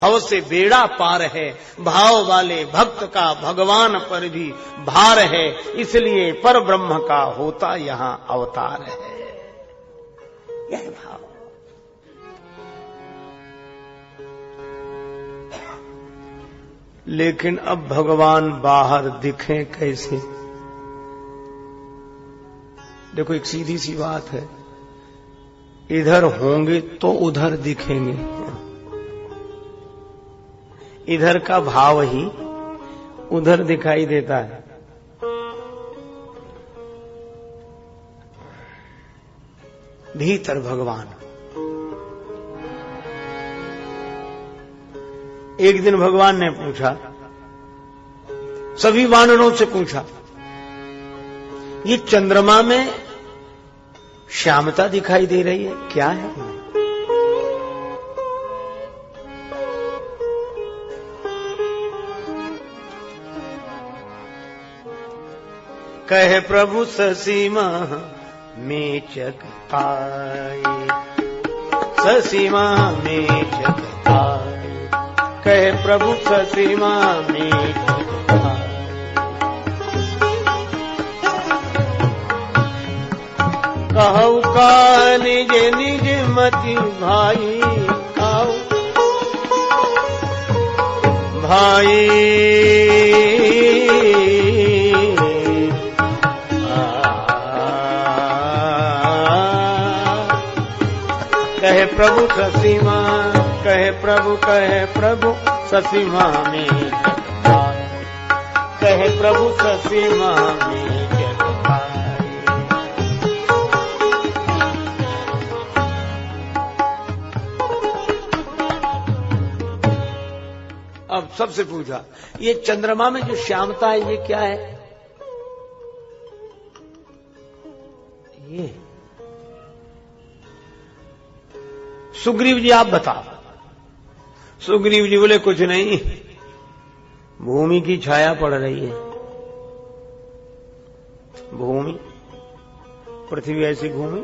भाव से बेड़ा पार है, भाव वाले भक्त का भगवान पर भी भार है, इसलिए पर ब्रह्म का होता यहां अवतार है। यह भाव। लेकिन अब भगवान बाहर दिखें कैसे? देखो, एक सीधी सी बात है, इधर होंगे तो उधर दिखेंगे। इधर का भाव ही उधर दिखाई देता है। भीतर भगवान। एक दिन भगवान ने पूछा, सभी वानरों से पूछा, ये चंद्रमा में श्यामता दिखाई दे रही है, क्या है? कहे प्रभु ससीमा में जगताए, ससीमा में जगताए, कहे प्रभु ससीमा में जगताए। कहु का निज निज मति भाई, कहु भाई कहे प्रभु ससीमा, कहे प्रभु ससीमा में जगताए, कहे प्रभु ससीमा में जगताए। अब सबसे पूछा, ये चंद्रमा में जो श्यामता है ये क्या है? ये सुग्रीव जी आप बताओ। सुग्रीव जी बोले, कुछ नहीं, भूमि की छाया पड़ रही है। भूमि, पृथ्वी ऐसी घूमी,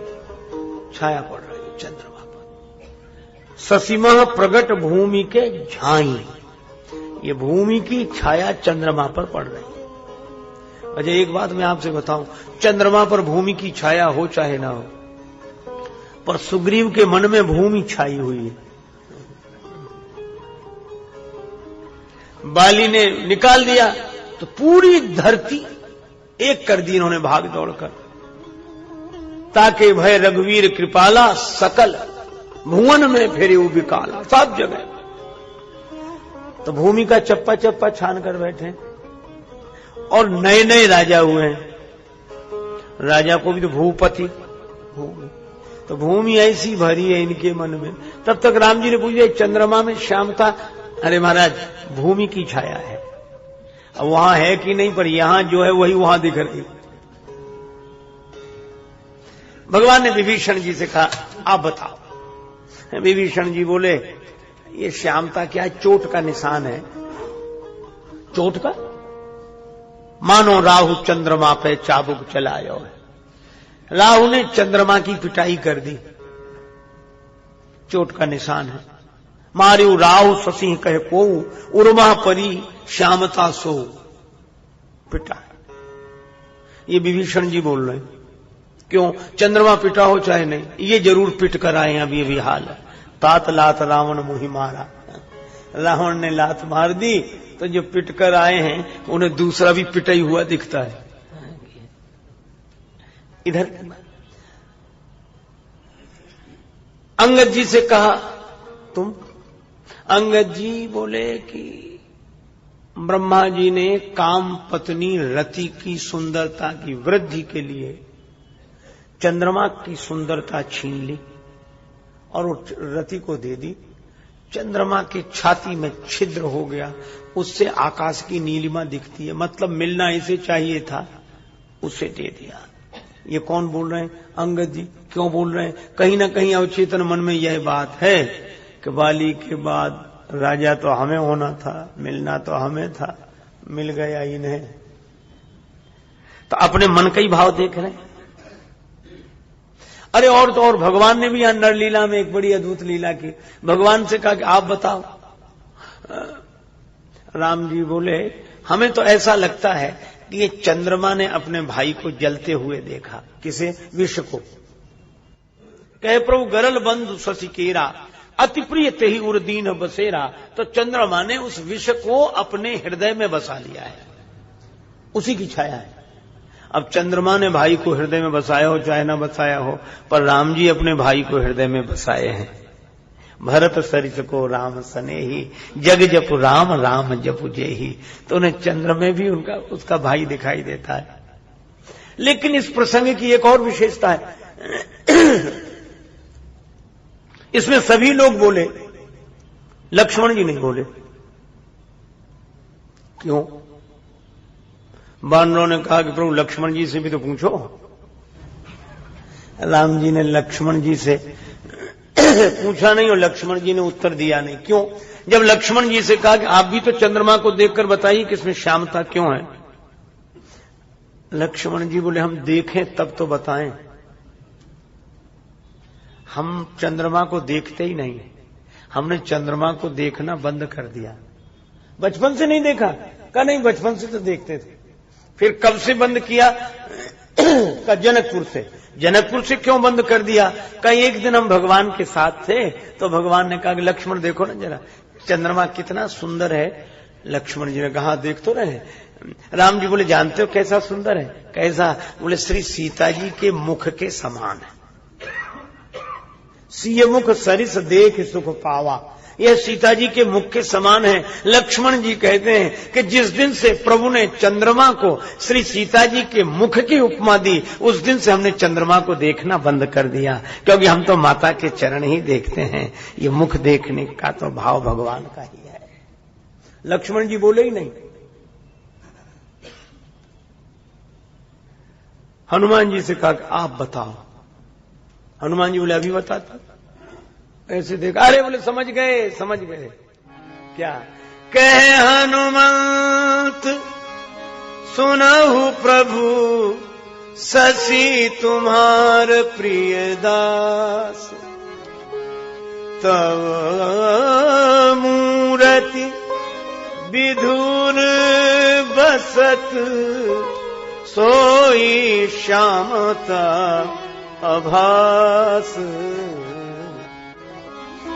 छाया पड़ रही है चंद्रमा पर। ससीमा प्रगट भूमि के झाई, ये भूमि की छाया चंद्रमा पर पड़ रही है। अच्छा, एक बात मैं आपसे बताऊं, चंद्रमा पर भूमि की छाया हो चाहे ना हो, पर सुग्रीव के मन में भूमि छाई हुई है। बाली ने निकाल दिया तो पूरी धरती एक कर दी इन्होंने भाग दौड़कर, ताकि भय रघुवीर कृपाला सकल भुवन में फेरे बिकाला। सब जगह तो भूमि का चप्पा चप्पा छान कर बैठे, और नए नए राजा हुए हैं। राजा को भी तो भूपति, भूमि, तो भूमि ऐसी भरी है इनके मन में। तब तक राम जी ने पूछा, चंद्रमा में श्यामता? अरे महाराज, भूमि की छाया है, अब वहां है कि नहीं, पर यहां जो है वही वहां दिख रही। भगवान ने विभीषण जी से कहा, आप बताओ। विभीषण जी बोले, ये श्यामता क्या है? चोट का निशान है। चोट का? मानो राहु चंद्रमा पे चाबुक चलायो है। राहु ने चंद्रमा की पिटाई कर दी, चोट का निशान है। मारियो राहु शशि कहे को, उर्मा परी श्यामता सो, पिटा। ये विभीषण जी बोल रहे हैं। क्यों? चंद्रमा पिटा हो चाहे नहीं, ये जरूर पिट कर आए। अभी हाल है, तात लात रावण मुहि मारा। रावण ने लात मार दी तो जो पिट कर आए हैं उन्हें दूसरा भी पिटाई हुआ दिखता है। इधर अंगद जी से कहा, तुम? अंगद जी बोले कि ब्रह्मा जी ने काम पत्नी रति की सुंदरता की वृद्धि के लिए चंद्रमा की सुंदरता छीन ली और रति को दे दी। चंद्रमा की छाती में छिद्र हो गया, उससे आकाश की नीलिमा दिखती है। मतलब मिलना इसे चाहिए था, उसे दे दिया। ये कौन बोल रहे हैं? अंगद जी। क्यों बोल रहे हैं? कहीं ना कहीं अवचेतन मन में यह बात है कि बाली के बाद राजा तो हमें होना था, मिलना तो हमें था, मिल गया इन्हें। तो अपने मन का ही भाव देख रहे हैं। अरे और तो और, भगवान ने भी यहां नरलीला में एक बड़ी अद्भुत लीला की। भगवान से कहा कि आप बताओ, राम जी बोले, हमें तो ऐसा लगता है कि ये चंद्रमा ने अपने भाई को जलते हुए देखा। किसे? विष को। कहे प्रभु गरल बंधु शशिकेरा, अति प्रिय तेहि उर दीन बसेरा। तो चंद्रमा ने उस विष को अपने हृदय में बसा लिया है, उसी की छाया है। अब चंद्रमा ने भाई को हृदय में बसाया हो चाहे ना बसाया हो, पर राम जी अपने भाई को हृदय में बसाए हैं। भरत सरिस को राम सनेही, जग जप राम राम जप जेही। तो उन्हें चंद्र में भी उसका भाई दिखाई देता है। लेकिन इस प्रसंग की एक और विशेषता है, इसमें सभी लोग बोले, लक्ष्मण जी नहीं बोले। क्यों? वानरों ने कहा कि प्रभु लक्ष्मण जी से भी तो पूछो। राम जी ने लक्ष्मण जी से पूछा नहीं और लक्ष्मण जी ने उत्तर दिया नहीं। क्यों? जब लक्ष्मण जी से कहा कि आप भी तो चंद्रमा को देखकर बताइए कि इसमें श्यामता क्यों है, लक्ष्मण जी बोले हम देखें तब तो बताएं। हम चंद्रमा को देखते ही नहीं, हमने चंद्रमा को देखना बंद कर दिया। बचपन से नहीं देखा? कहा नहीं, बचपन से तो देखते थे। फिर कब से बंद किया? का जनकपुर से। जनकपुर से क्यों बंद कर दिया? का एक दिन हम भगवान के साथ थे तो भगवान ने कहा कि लक्ष्मण देखो ना जरा चंद्रमा कितना सुंदर है। लक्ष्मण जी ने कहा देख तो रहे। राम जी बोले जानते हो कैसा सुंदर है? कैसा? बोले श्री सीता जी के मुख के समान है। सिय मुख सरिस देख सुख पावा, यह सीता जी के मुख के समान है। लक्ष्मण जी कहते हैं कि जिस दिन से प्रभु ने चंद्रमा को श्री सीता जी के मुख की उपमा दी, उस दिन से हमने चंद्रमा को देखना बंद कर दिया, क्योंकि हम तो माता के चरण ही देखते हैं। ये मुख देखने का तो भाव भगवान का ही है। लक्ष्मण जी बोले ही नहीं। हनुमान जी से कहा कि आप बताओ। हनुमान जी बोले अभी बताता। ऐसे देखा, अरे बोले समझ गए समझ गए। क्या कहे हनुमंत सुनहु प्रभु शशि तुम्हार प्रिय दास, तव मूरति विधुर बसत सोई श्यामता अभास।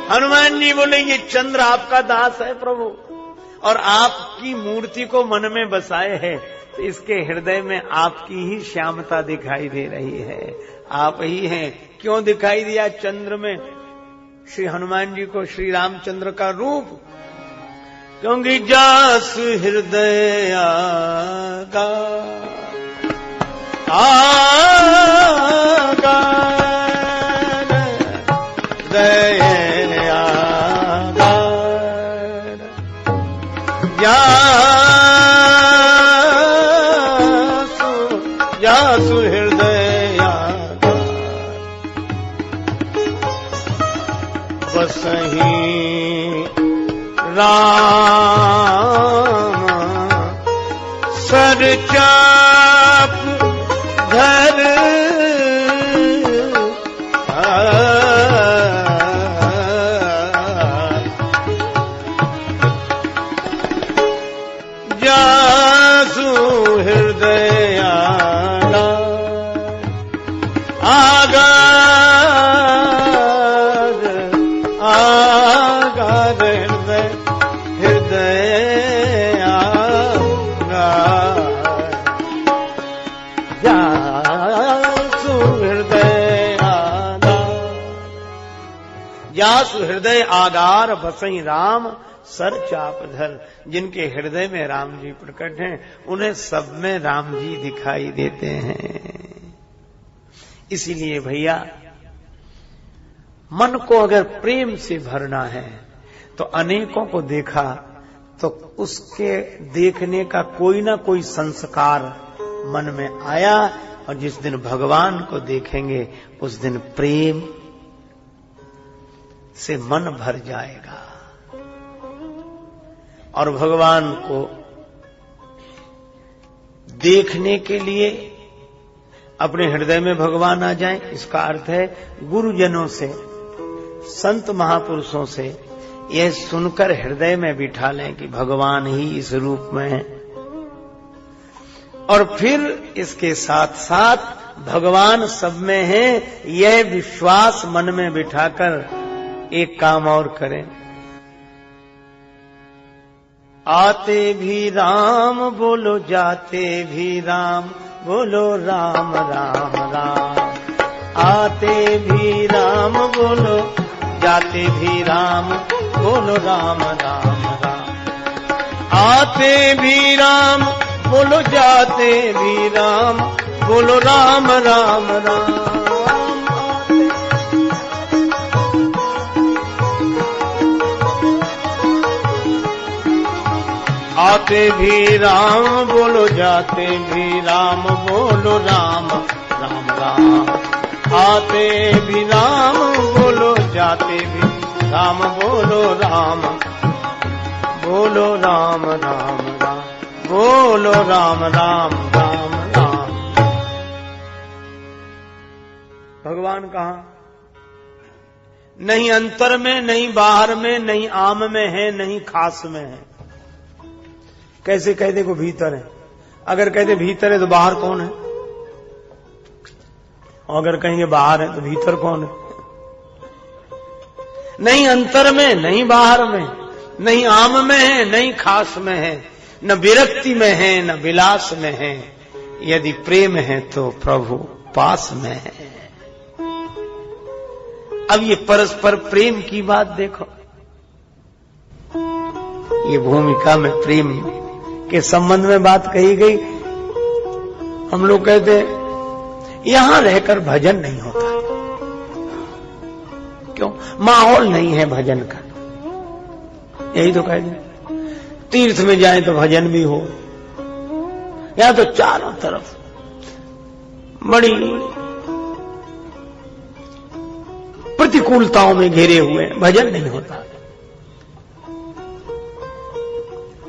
हनुमान जी बोले ये चंद्र आपका दास है प्रभु, और आपकी मूर्ति को मन में बसाए है, तो इसके हृदय में आपकी ही श्यामता दिखाई दे रही है। आप ही हैं। क्यों दिखाई दिया चंद्र में श्री हनुमान जी को श्री रामचंद्र का रूप? क्योंकि जास हृदय आगा जासु हृदय बसहि राम सर चाप धर जासु हृदय आगार हृदय जासु हृदय आगार बसई राम सर चाप धर। जिनके हृदय में राम जी प्रकट हैं उन्हें सब में राम जी दिखाई देते हैं। इसीलिए भैया मन को अगर प्रेम से भरना है तो अनेकों को देखा तो उसके देखने का कोई ना कोई संस्कार मन में आया, और जिस दिन भगवान को देखेंगे उस दिन प्रेम से मन भर जाएगा और भगवान को देखने के लिए अपने हृदय में भगवान आ जाएं। इसका अर्थ है गुरुजनों से, संत महापुरुषों से यह सुनकर हृदय में बिठा लें कि भगवान ही इस रूप में है, और फिर इसके साथ साथ भगवान सब में है, यह विश्वास मन में बिठाकर एक काम और करें। आते भी राम बोलो, जाते भी राम बोलो, राम राम राम। आते भी राम बोलो, जाते भी राम बोलो, राम राम राम। आते भी राम बोलो, जाते भी राम बोलो, राम राम राम। आते भी राम बोलो, जाते भी राम बोलो, राम राम राम। आते भी राम बोलो, जाते भी राम बोलो, राम बोलो, राम राम राम बोलो, राम राम राम राम। भगवान कहाँ? नहीं अंतर में, नहीं बाहर में, नहीं आम में है, नहीं खास में है। कैसे कहते को भीतर है? अगर कहते भीतर है तो बाहर कौन है? अगर कहेंगे बाहर है तो भीतर कौन है? नहीं अंतर में, नहीं बाहर में, नहीं आम में है, नहीं खास में है, न विरक्ति में है, न विलास में है। यदि प्रेम है तो प्रभु पास में है। अब ये परस्पर प्रेम की बात देखो, ये भूमिका में प्रेम के संबंध में बात कही गई। हम लोग कहते यहां रहकर भजन नहीं होता, क्यों? माहौल नहीं है भजन का। यही तो कहते तीर्थ में जाए तो भजन भी हो, यहां तो चारों तरफ बड़ी प्रतिकूलताओं में घिरे हुए, भजन नहीं होता।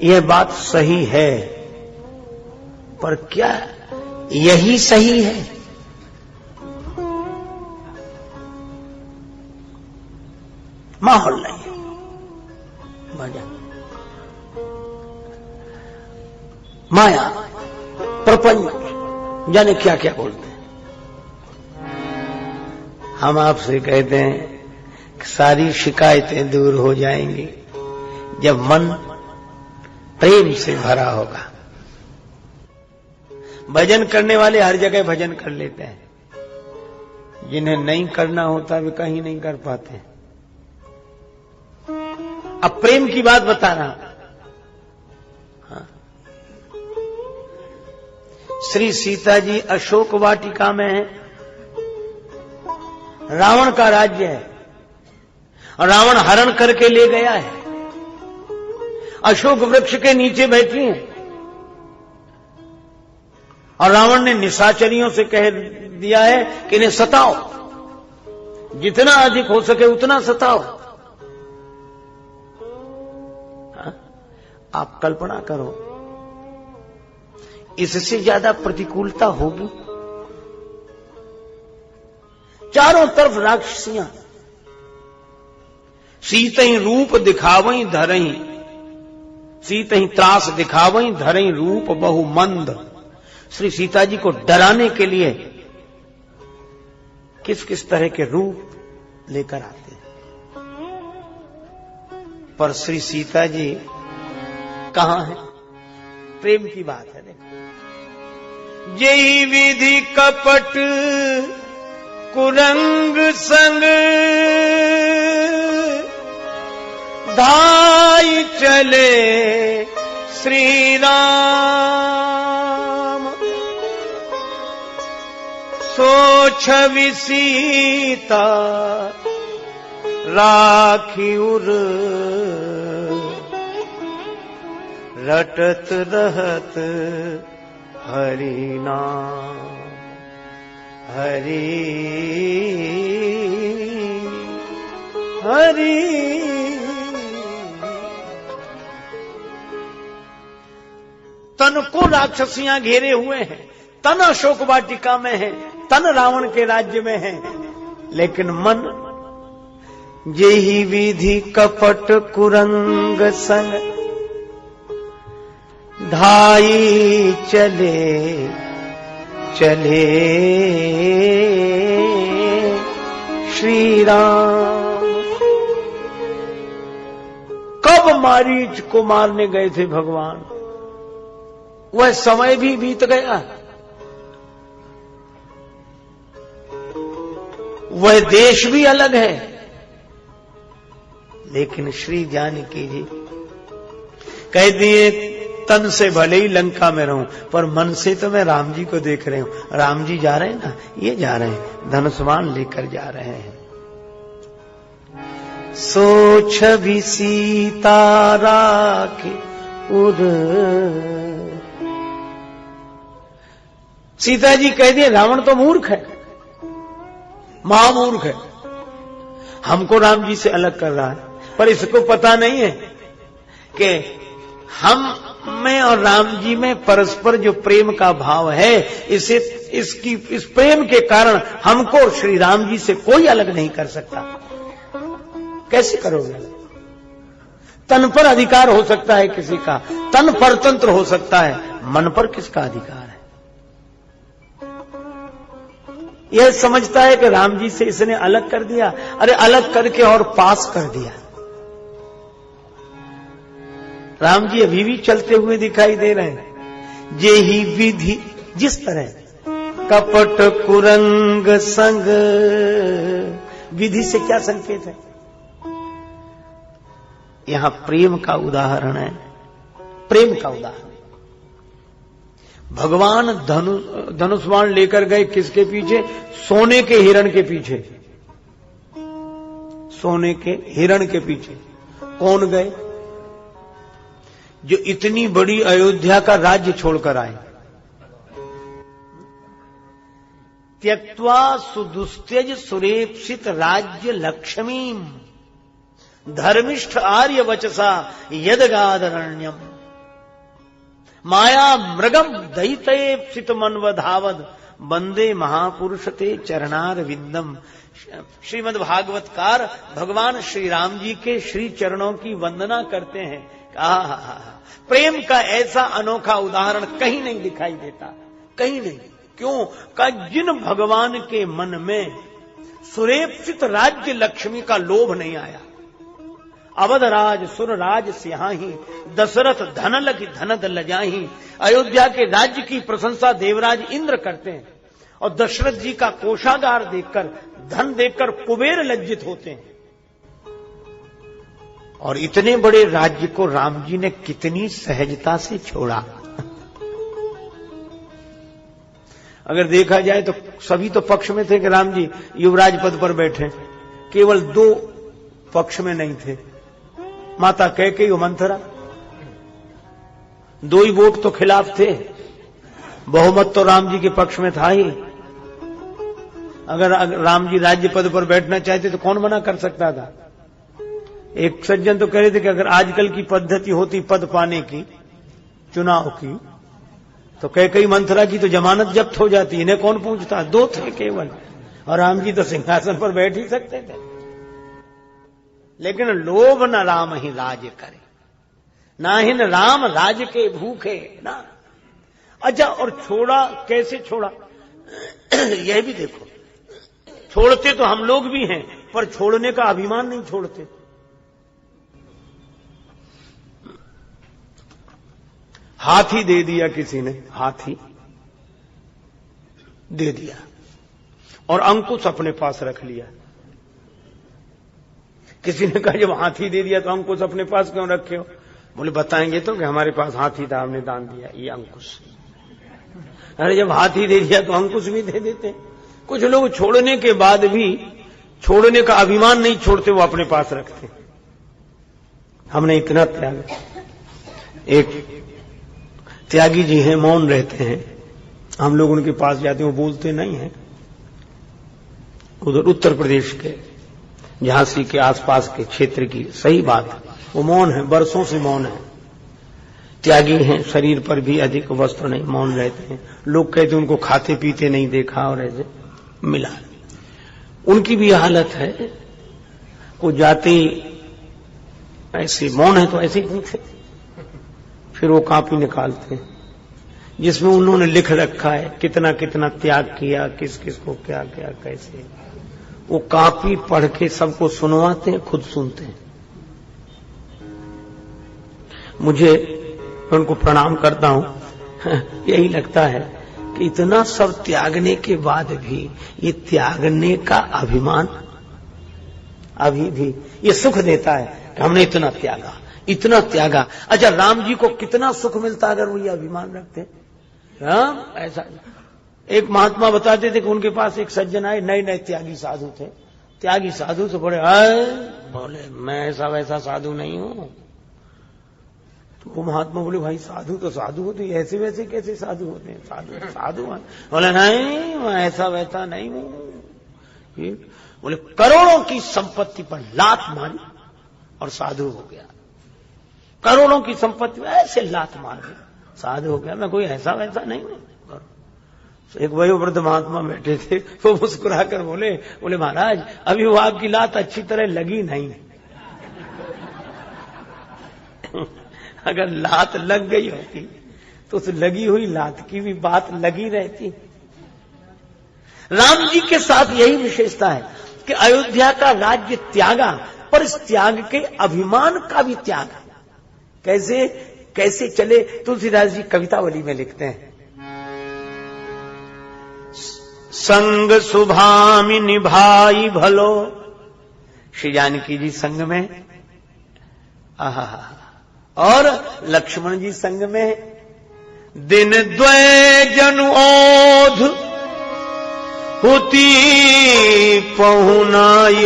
यह बात सही है, पर क्या यही सही है? माहौल नहीं है भजन। माया, प्रपंच, जाने क्या क्या बोलते हैं। हम आपसे कहते हैं कि सारी शिकायतें दूर हो जाएंगी जब मन प्रेम से भरा होगा। भजन करने वाले हर जगह भजन कर लेते हैं, जिन्हें नहीं करना होता वे कहीं नहीं कर पाते। अब प्रेम की बात बता रहा हूं। हाँ। श्री सीता जी अशोक वाटिका में है, रावण का राज्य है, और रावण हरण करके ले गया है। अशोक वृक्ष के नीचे बैठी हैं, और रावण ने निशाचरियों से कह दिया है कि इन्हें सताओ, जितना अधिक हो सके उतना सताओ। हाँ? आप कल्पना करो, इससे ज्यादा प्रतिकूलता होगी? चारों तरफ राक्षसियां, सीतई रूप दिखावई धरई, सीतई त्रास दिखावई धरई रूप बहु मंद। श्री सीता जी को डराने के लिए किस किस तरह के रूप लेकर आते हैं, पर श्री सीता जी कहां है? प्रेम की बात है। देखो, यही विधि कपट कुरंग संग धाई चले श्री राम, सो छवि सीता राखी उर, रटत रहत हरि नाम, हरि हरि। तन को राक्षसियां घेरे हुए हैं, तन अशोक वाटिका में है, तन रावण के राज्य में है, लेकिन मन जेहि विधि कपट कुरंग संग धाई चले चले श्री राम। कब मारीच को मारने गए थे भगवान, वह समय भी बीत गया, वह देश भी अलग है, लेकिन श्री जानकी जी कह दिए तन से भले ही लंका में रहूं, पर मन से तो मैं राम जी को देख रही हूं। राम जी जा रहे हैं ना, ये जा रहे हैं, धनुष्मान लेकर जा रहे हैं। सो छवि सीता राखी उर। सीता जी कह दिए रावण तो मूर्ख है, महामूर्ख है, हमको राम जी से अलग कर रहा है, पर इसको पता नहीं है कि हम में और राम जी में परस्पर जो प्रेम का भाव है, इस प्रेम के कारण हमको श्री राम जी से कोई अलग नहीं कर सकता। कैसे करोगे? तन पर अधिकार हो सकता है किसी का, तन परतंत्र हो सकता है, मन पर किसका अधिकार है? यह समझता है कि राम जी से इसने अलग कर दिया, अरे अलग करके और पास कर दिया। राम जी अभी भी चलते हुए दिखाई दे रहे हैं। जेहि विधि, जिस तरह कपट कुरंग संग, विधि से क्या संकेत है? यहां प्रेम का उदाहरण है, प्रेम का उदाहरण। भगवान धनुष्बाण लेकर गए किसके पीछे? सोने के हिरण के पीछे, सोने के हिरण के पीछे। कौन गए? जो इतनी बड़ी अयोध्या का राज्य छोड़कर आए। त्यक्त्वा सुदुस्त्यज सुरेप्सित राज्य लक्ष्मीम धर्मिष्ठ आर्य वचसा यदगादरण्यम माया मृगम दयितेप्सित मनवधावद वंदे महापुरुष ते चरणार विंदम। श्रीमद् भागवतकार भगवान श्री राम जी के श्री चरणों की वंदना करते हैं। प्रेम का ऐसा अनोखा उदाहरण कहीं नहीं दिखाई देता, कहीं नहीं। क्यों? का जिन भगवान के मन में सुरेप्सित राज्य लक्ष्मी का लोभ नहीं आया। अवधराज सुरराज सिहाही दशरथ धनल की धनद लजाही। अयोध्या के राज्य की प्रशंसा देवराज इंद्र करते हैं और दशरथ जी का कोषागार देखकर, धन देखकर कुबेर लज्जित होते हैं। और इतने बड़े राज्य को राम जी ने कितनी सहजता से छोड़ा। अगर देखा जाए तो सभी तो पक्ष में थे कि राम जी युवराज पद पर बैठे, केवल दो पक्ष में नहीं थे, माता कैकेयी और मंथरा। दो ही वोट तो खिलाफ थे, बहुमत तो राम जी के पक्ष में था ही। अगर राम जी राज्य पद पर बैठना चाहते तो कौन मना कर सकता था? एक सज्जन तो कह रहे थे कि अगर आजकल की पद्धति होती पद पाने की, चुनाव की, तो कैकेयी मंथरा की तो जमानत जब्त हो जाती, इन्हें कौन पूछता? दो थे केवल, और राम जी तो सिंहासन पर बैठ ही सकते थे। लेकिन लोभ न राम ही राज करे, नाहिन राम राज के भूखे ना। अच्छा, और छोड़ा कैसे छोड़ा? यह भी देखो, छोड़ते तो हम लोग भी हैं, पर छोड़ने का अभिमान नहीं छोड़ते। हाथी दे दिया किसी ने, हाथी दे दिया और अंकुश अपने पास रख लिया। किसी ने कहा जब हाथी दे दिया तो अंकुश अपने पास क्यों रखे हो? बोले बताएंगे तो कि हमारे पास हाथी था, हमने दान दिया, ये अंकुश। अरे जब हाथी दे दिया तो अंकुश भी दे देते। कुछ लोग छोड़ने के बाद भी छोड़ने का अभिमान नहीं छोड़ते, वो अपने पास रखते। हमने इतना त्याग। एक त्यागी जी हैं, मौन रहते हैं, हम लोग उनके पास जाते हैं, वो बोलते नहीं हैं। उधर उत्तर प्रदेश के झांसी के आसपास के क्षेत्र की सही बात है, वो मौन है, बरसों से मौन है, त्यागी हैं, शरीर पर भी अधिक वस्त्र नहीं, मौन रहते हैं। लोग कहते उनको खाते पीते नहीं देखा और ऐसे मिला। उनकी भी हालत है, वो जाते ही ऐसे मौन है तो ऐसे ही पूछे, फिर वो कॉपी निकालते हैं जिसमें उन्होंने लिख रखा है कितना कितना त्याग किया, किस किस को क्या क्या कैसे। वो कॉपी पढ़ के सबको सुनवाते हैं, खुद सुनते हैं। मुझे उनको प्रणाम करता हूं, यही लगता है कि इतना सब त्यागने के बाद भी ये त्यागने का अभिमान अभी भी ये सुख देता है कि हमने इतना त्यागा, इतना त्यागा। अच्छा, राम जी को कितना सुख मिलता अगर वो ये अभिमान रखते। राम ऐसा, एक महात्मा बताते थे कि उनके पास एक सज्जन आए, नए नए त्यागी साधु थे। त्यागी साधु से बड़े आए, बोले मैं ऐसा वैसा साधु नहीं हूं। तो वो महात्मा बोले भाई साधु तो साधु होते, ऐसे वैसे कैसे साधु होते हैं? साधु साधु बोले नहीं मैं ऐसा वैसा नहीं हूं। बोले करोड़ों की संपत्ति पर लात मारी और साधु हो गया। करोड़ों की संपत्ति ऐसे लात मार दी, साधु हो गया। मैं कोई ऐसा वैसा नहीं हूं। एक वयोवृद्ध महात्मा बैठे थे, वो मुस्कुरा कर बोले महाराज अभी वो आपकी लात अच्छी तरह लगी नहीं। अगर लात लग गई होती तो उस लगी हुई लात की भी बात लगी रहती। राम जी के साथ यही विशेषता है कि अयोध्या का राज्य त्यागा, पर इस त्याग के अभिमान का भी त्याग। कैसे कैसे चले? तुलसीदास जी कवितावली में लिखते हैं, संग सुभामि निभाई भलो। श्री जानकी जी संग में, आहा, और लक्ष्मण जी संग में। दिन द्वय जनु ओध होती पहुनाई,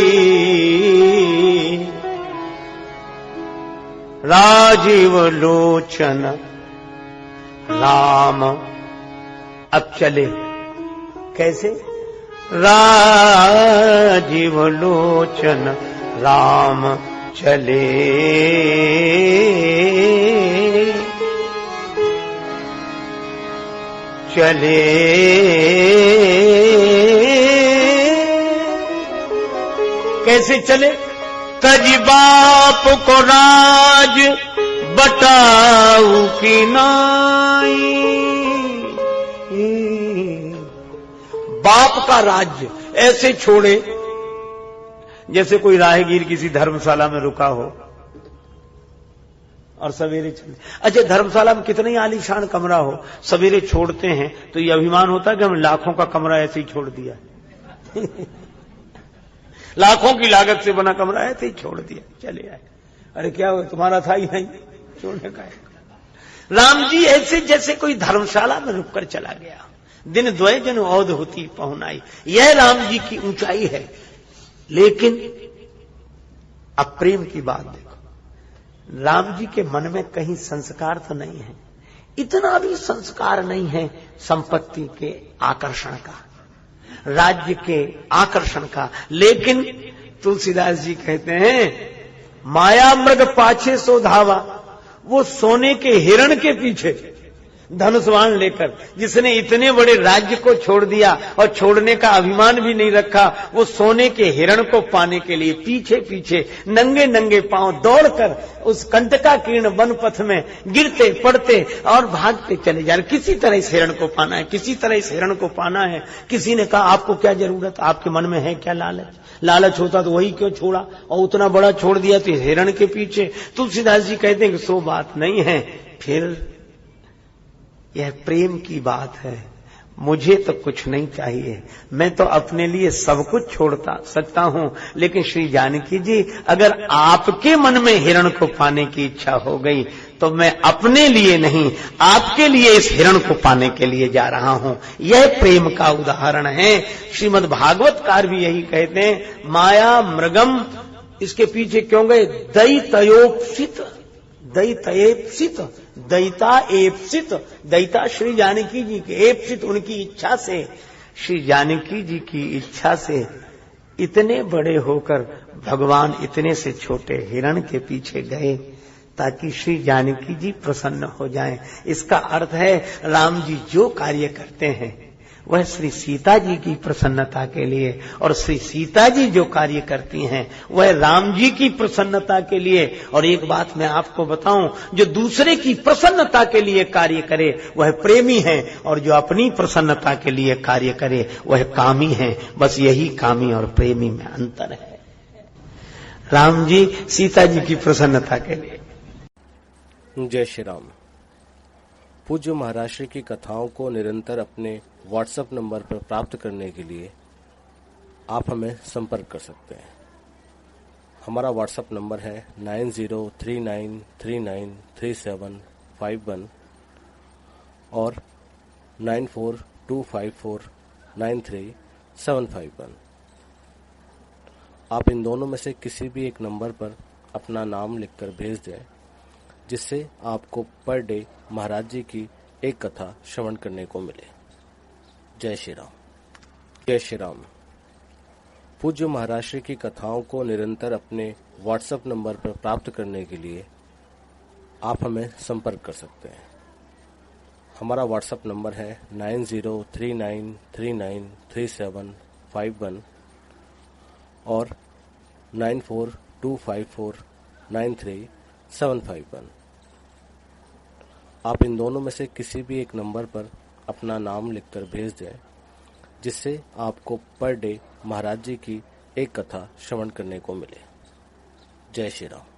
राजीव लोचन राम। अब चले कैसे? राजीव लोचन राम चले, चले कैसे चले? तज बाप को राज बटाऊ की नाई। बाप का राज्य ऐसे छोड़े जैसे कोई राहगीर किसी धर्मशाला में रुका हो और सवेरे चले। अच्छा, धर्मशाला में कितना ही आलीशान कमरा हो, सवेरे छोड़ते हैं तो ये अभिमान होता है कि हमने लाखों का कमरा ऐसे ही छोड़ दिया। लाखों की लागत से बना कमरा ऐसे ही छोड़ दिया, चले आए। अरे क्या हो, तुम्हारा था ही नहीं, छोड़ने का है। राम जी ऐसे जैसे कोई धर्मशाला में रुककर चला गया। दिन द्वय जन औध होती पहुनाई, यह राम जी की ऊंचाई है। लेकिन अब प्रेम की बात देखो, राम जी के मन में कहीं संस्कार तो नहीं है, इतना भी संस्कार नहीं है संपत्ति के आकर्षण का, राज्य के आकर्षण का। लेकिन तुलसीदास जी कहते हैं, माया मृग पाछे सो धावा। वो सोने के हिरण के पीछे धनुष्वाण लेकर, जिसने इतने बड़े राज्य को छोड़ दिया और छोड़ने का अभिमान भी नहीं रखा, वो सोने के हिरण को पाने के लिए पीछे पीछे नंगे नंगे पांव दौड़कर उस कंटकाकीर्ण वन पथ में गिरते पड़ते और भागते चले जा रहे। किसी तरह इस हिरण को पाना है, किसी तरह इस हिरण को पाना है। किसी ने कहा आपको क्या जरूरत, आपके मन में है क्या लालच? लालच होता तो वही क्यों छोड़ा, और उतना बड़ा छोड़ दिया तो हिरण के पीछे। तुलसीदास जी कहते हैं कि सो बात नहीं है। फिर यह प्रेम की बात है। मुझे तो कुछ नहीं चाहिए, मैं तो अपने लिए सब कुछ छोड़ता सकता हूं। लेकिन श्री जानकी जी, अगर आपके मन में हिरण को पाने की इच्छा हो गई तो मैं अपने लिए नहीं, आपके लिए इस हिरण को पाने के लिए जा रहा हूं। यह प्रेम का उदाहरण है। श्रीमद् भागवतकार भी यही कहते हैं, माया मृगम, इसके पीछे क्यों गए? दैतयोप्सित, दैतएप्सित, दैता एप्सित। दैता श्री जानकी जी के, एप्सित उनकी इच्छा से, श्री जानकी जी की इच्छा से इतने बड़े होकर भगवान इतने से छोटे हिरण के पीछे गए ताकि श्री जानकी जी प्रसन्न हो जाएं। इसका अर्थ है राम जी जो कार्य करते हैं वह श्री सीता जी की प्रसन्नता के लिए, और श्री सीता जी जो कार्य करती हैं वह राम जी की प्रसन्नता के लिए। और एक बात मैं आपको बताऊं, जो दूसरे की प्रसन्नता के लिए कार्य करे वह प्रेमी है, और जो अपनी प्रसन्नता के लिए कार्य करे वह कामी है। बस यही कामी और प्रेमी में अंतर है। राम जी सीता जी की प्रसन्नता के लिए। जय श्री राम। पूज्य महाराज श्री की कथाओं को निरंतर अपने व्हाट्सएप नंबर पर प्राप्त करने के लिए आप हमें संपर्क कर सकते हैं। हमारा व्हाट्सएप नंबर है 9039393751 और 9425493751। आप इन दोनों में से किसी भी एक नंबर पर अपना नाम लिखकर भेज दें, जिससे आपको पर डे महाराज जी की एक कथा श्रवण करने को मिले। जय श्री राम। जय श्री राम। पूज्य महाराज श्री की कथाओं को निरंतर अपने व्हाट्सएप नंबर पर प्राप्त करने के लिए आप हमें संपर्क कर सकते हैं। हमारा व्हाट्सएप नंबर है 9039393751 और 9425493751। आप इन दोनों में से किसी भी एक नंबर पर अपना नाम लिखकर भेज दें, जिससे आपको पर डे महाराज जी की एक कथा श्रवण करने को मिले। जय श्री राम।